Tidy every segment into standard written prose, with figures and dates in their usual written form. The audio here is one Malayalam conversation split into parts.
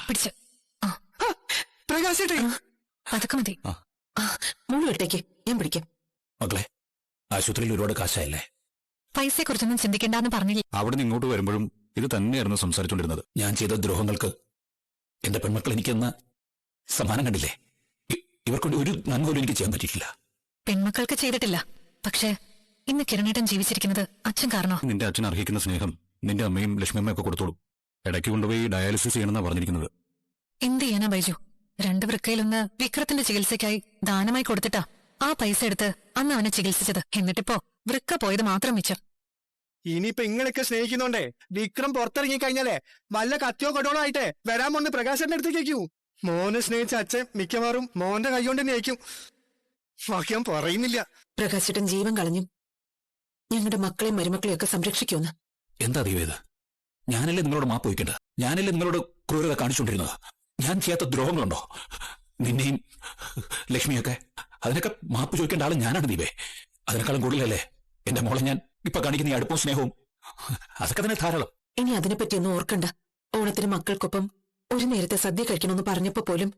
പിടിച്ച്. പ്രകാശേട്ടേ അതൊക്കെ മതി. മോള് വിട്ടേക്ക്, ഞാൻ പിടിക്കാം. മക്കളെ, ആശുപത്രിയിൽ ഒരുപാട് കാശായില്ലേ? പൈസയെ കുറിച്ചൊന്നും ചിന്തിക്കേണ്ടെന്ന് പറഞ്ഞില്ലേ? അവിടെ നിന്ന് ഇങ്ങോട്ട് വരുമ്പോഴും ഇത് തന്നെയായിരുന്നു സംസാരിച്ചുകൊണ്ടിരുന്നത്. ഞാൻ ചെയ്ത ദ്രോഹങ്ങൾക്ക് എന്റെ പെൺമക്കൾ എനിക്കെന്ന സമ്മാനം കണ്ടില്ലേ? ഇവർക്കൊണ്ട് ഒരു നന്മ പോലും എനിക്ക് ചെയ്യാൻ പറ്റിയിട്ടില്ല. പെൺമക്കൾക്ക് ചെയ്തിട്ടില്ല. പക്ഷേ ഇന്ന് കിരണേട്ടൻ ജീവിച്ചിരിക്കുന്നത് അച്ഛൻ കാരണോ? നിന്റെ അച്ഛൻ അർഹിക്കുന്ന സ്നേഹം നിന്റെ അമ്മയും ലക്ഷ്മിയമ്മയും ഒക്കെ കൊടുത്തോളൂ. ഇടയ്ക്ക് കൊണ്ടുപോയി ഡയാലിസിസ് ചെയ്യണമെന്നാ പറഞ്ഞിരിക്കുന്നത്. എന്ത് ചെയ്യാനാ ബൈജു? 2 വൃക്കയിലൊന്ന് വിക്രത്തിന്റെ ചികിത്സയ്ക്കായി ദാനമായി കൊടുത്തിട്ടാ ആ പൈസ എടുത്ത് അന്ന് അവനെ ചികിത്സിച്ചത്. എന്നിട്ടിപ്പോ വൃക്ക പോയത് മാത്രം മിച്ചം. ഇനിയിപ്പൊ ഇങ്ങളൊക്കെ സ്നേഹിക്കുന്നോണ്ടേ വിക്രം പുറത്തിറങ്ങി കഴിഞ്ഞാലേ വല്ല കത്തിയോ കൊടോളോ ആയിട്ടേ വരാൻ പോണെന്ന് പ്രകാശന്റെ അടുത്തേക്ക് വയ്ക്കൂ. മോനെ സ്നേഹിച്ച അച്ഛൻ മിക്കവാറും മോന്റെ കൈകൊണ്ട് തന്നെ അയക്കും. വാക്യം പറയുന്നില്ല. പ്രകാശേട്ടൻ ജീവൻ കളഞ്ഞു ഞങ്ങളുടെ മക്കളെയും മരുമക്കളെയും ഒക്കെ സംരക്ഷിക്കുമെന്ന്. എന്താ ദൈവം? ഞാനല്ലേ നിങ്ങളോട് മാപ്പ് വയ്ക്കേണ്ടത്? ഞാനല്ലേ നിങ്ങളോട് ക്രൂരത കാണിച്ചുകൊണ്ടിരുന്നത്? ഞാൻ ചെയ്യാത്ത ദ്രോഹങ്ങളുണ്ടോ? നിന്നെയും ലക്ഷ്മിയൊക്കെ അതിനൊക്കെ മാപ്പ് ചോദിക്കേണ്ട ആള് ഞാനാണ് ദീപേ. അതിനേക്കാളും കൂടുതലല്ലേ എന്റെ മോളെ ഞാൻ ഇപ്പൊ കാണിക്കുന്ന ഈ അടുപ്പവും സ്നേഹവും. അതൊക്കെ തന്നെ ധാരാളം. ഇനി അതിനെപ്പറ്റിയൊന്നും ഓർക്കണ്ട. ഓണത്തിന് മക്കൾക്കൊപ്പം ഒരു നേരത്തെ സദ്യ കഴിക്കണമെന്ന് പറഞ്ഞപ്പോ പോലും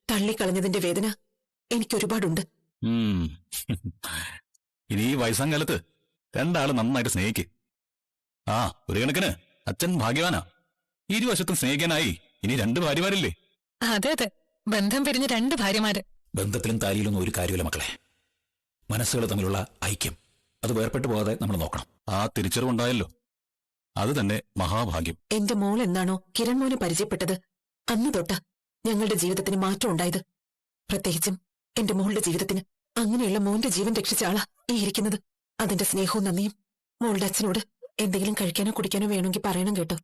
തള്ളിക്കളഞ്ഞതിന്റെ വേദന എനിക്കൊരുപാടുണ്ട്. ഇനി ഈ വയസ്സാം കാലത്ത് രണ്ടാള് നന്നായിട്ട് സ്നേഹിക്ക്. ഒരു കണക്കിന് അച്ഛൻ ഭാഗ്യവാനാ. ഇരുവശത്തും സ്നേഹിക്കാനായി ഇനി 2 ഭാര്യമാരില്ലേ? അതെ അതെ, ബന്ധം പിരിഞ്ഞ 2 ഭാര്യമാര്. ബന്ധത്തിലും താലിയിലൊന്നും ഒരു കാര്യമില്ല മക്കളെ. മനസ്സുകൾ തമ്മിലുള്ള ഐക്യം അത് വേർപെട്ടു പോകാതെ നമ്മൾ നോക്കണം. ആ തിരിച്ചറിവുണ്ടായല്ലോ, അത് തന്നെ മഹാഭാഗ്യം. എന്റെ മോൾ എന്നാണോ കിരൺ മോനെ പരിചയപ്പെട്ടത് അന്ന് തൊട്ട ഞങ്ങളുടെ ജീവിതത്തിന് മാറ്റം ഉണ്ടായത്. പ്രത്യേകിച്ചും എന്റെ മോളുടെ ജീവിതത്തിന്. അങ്ങനെയുള്ള മോന്റെ ജീവൻ രക്ഷിച്ച ആളാ ഈ ഇരിക്കുന്നത്. അതിന്റെ സ്നേഹവും നന്ദിയും മോളുടെ അച്ഛനോട് എന്തെങ്കിലും കഴിക്കാനോ കുടിക്കാനോ വേണമെങ്കിൽ പറയണം കേട്ടോ.